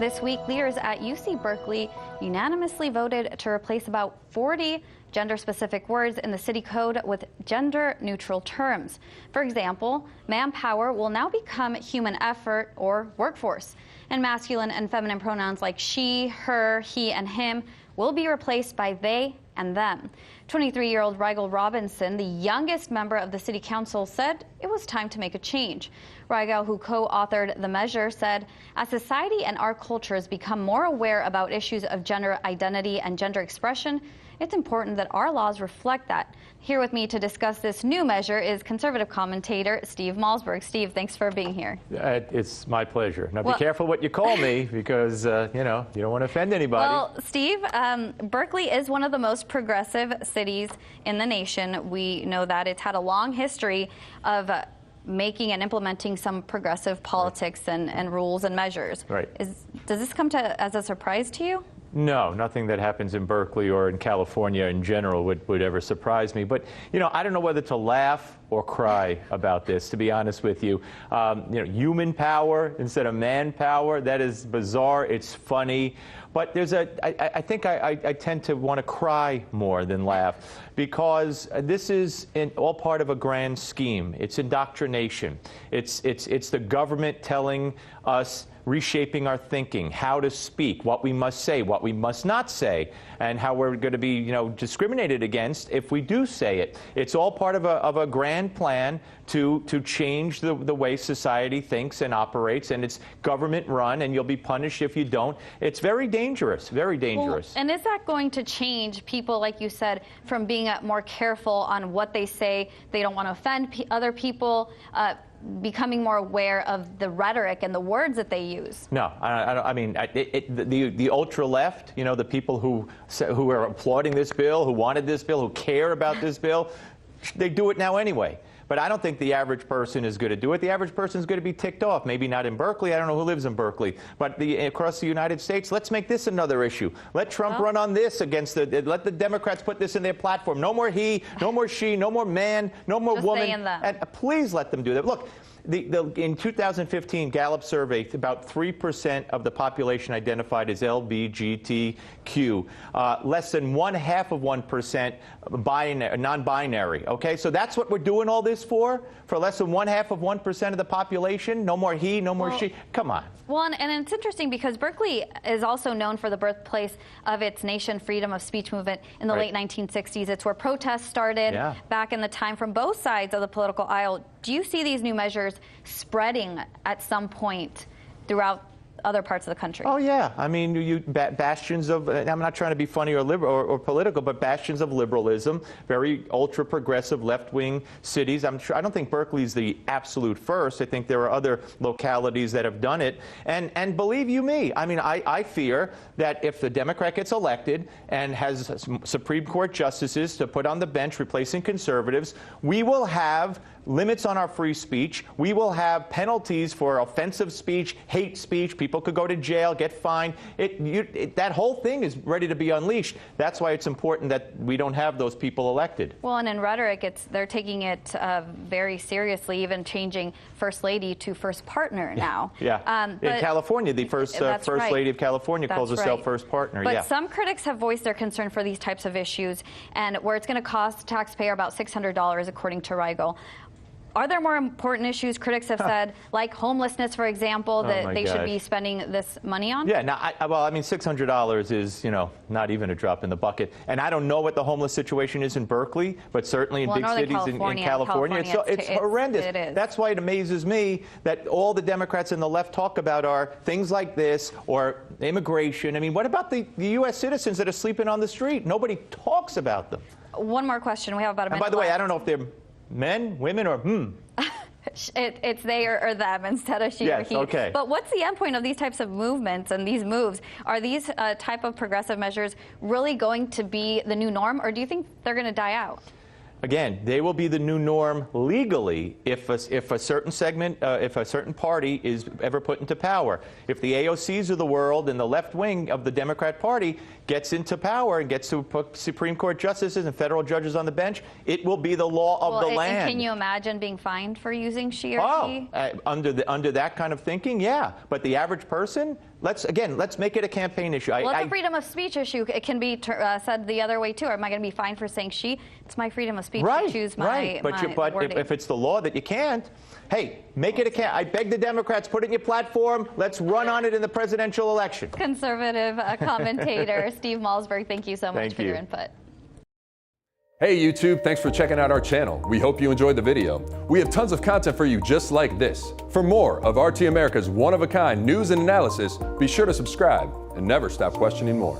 This week, leaders at UC Berkeley unanimously voted to replace about 40 gender-specific words in the city code with gender-neutral terms. For example, manpower will now become human effort or workforce, and masculine and feminine pronouns like she, her, he, and him will be replaced by they and them. 23-year-old Rigel Robinson, the youngest member of the city council, said it was time to make a change. Rigel, who co-authored the measure, said, as society and our cultures become more aware about issues of gender identity and gender expression, it's important that our laws reflect that. Here with me to discuss this new measure is conservative commentator Steve Malzberg. Steve, thanks for being here. It's my pleasure. Now, be careful what you call me because, you don't want to offend anybody. Well, Steve, Berkeley is one of the most progressive cities in the nation. We know that. It's had a long history of making and implementing some progressive politics and rules and measures. Right. Does this come as a surprise to you? No, nothing that happens in Berkeley or in California in general would ever surprise me. But, I don't know whether to laugh or cry about this, to be honest with you. Human power instead of manpower, that is bizarre. It's funny. But I think I tend to want to cry more than laugh because this is all part of a grand scheme. It's indoctrination. It's the government telling us, reshaping our thinking, how to speak, what we must say, what we must not say, and how we're going to be, discriminated against if we do say it. It's all part of a grand plan to change the way society thinks and operates, and it's government run, and you'll be punished if you don't. It's very dangerous, very dangerous. Well, and is that going to change people, like you said, from being more careful on what they say? They don't want to offend other people. Becoming more aware of the rhetoric and the words that they use. No, I mean, the ultra left, the people who are applauding this bill, who wanted this bill, who care about this bill, they do it now anyway. But I don't think the average person is going to do it. The average person is going to be ticked off. Maybe not in Berkeley. I don't know who lives in Berkeley. But across the United States, let's make this another issue. let Trump run on this against let the Democrats put this in their platform. No more he, no more she, no more man, no more woman. And please let them do that. Look, in 2015, Gallup surveyed about 3% of the population identified as LGBTQ. Less than 0.5% non-binary. Okay, so that's what we're doing all this for less than 0.5% of the population. No more he, no more she. Come on. Well, and it's interesting because Berkeley is also known for the birthplace of its nation freedom of speech movement in the late 1960s. It's where protests started back in the time from both sides of the political aisle. Do you see these new measures spreading at some point throughout other parts of the country? Oh, yeah. I mean, bastions of, I'm not trying to be funny or liberal or political, but bastions of liberalism, very ultra-progressive left-wing cities. I don't think Berkeley's the absolute first. I think there are other localities that have done it. And believe you me, I mean, I fear that if the Democrat gets elected and has Supreme Court justices to put on the bench replacing conservatives, we will have limits on our free speech. We will have penalties for offensive speech, hate speech. People could go to jail, get fined. That whole thing is ready to be unleashed. That's why it's important that we don't have those people elected. Well, and in rhetoric, they're taking it very seriously, even changing First Lady to First Partner now. Yeah. In California, the first Lady of California calls herself First Partner. But some critics have voiced their concern for these types of issues and where it's going to cost the taxpayer about $600, according to Rigel. Are there more important issues critics have said, like homelessness, for example, that they should be spending this money on? Yeah, I mean, $600 is, not even a drop in the bucket. And I don't know what the homeless situation is in Berkeley, but certainly in big cities in California, it's horrendous. It is. That's why it amazes me that all the Democrats and the left talk about are things like this or immigration. I mean, what about the U.S. citizens that are sleeping on the street? Nobody talks about them. One more question. We have about a minute. And by the way, I don't know if they're men, women, or It's they or them instead of she or he. Okay. But what's the end point of these types of movements and these moves? Are these type of progressive measures really going to be the new norm, or do you think they're going to die out? Again, they will be the new norm legally if a certain segment, if a certain party is ever put into power. If the AOCs of the world and the left wing of the Democrat Party gets into power and gets to put Supreme Court justices and federal judges on the bench, it will be the law of the land. And can you imagine being fined for using she or he? Under that kind of thinking, yeah. But the average person, let's make it a campaign issue. Well, it's a freedom of speech issue. It can be said the other way too. Am I going to be fined for saying she? It's my freedom of speech to choose my But if it's the law that you can't, hey, make it a I beg the Democrats, put it in your platform. Let's run on it in the presidential election. Conservative commentator Steve Malzberg, thank you so much for your input. Hey YouTube, thanks for checking out our channel. We hope you enjoyed the video. We have tons of content for you just like this. For more of RT America's one-of-a-kind news and analysis, be sure to subscribe and never stop questioning more.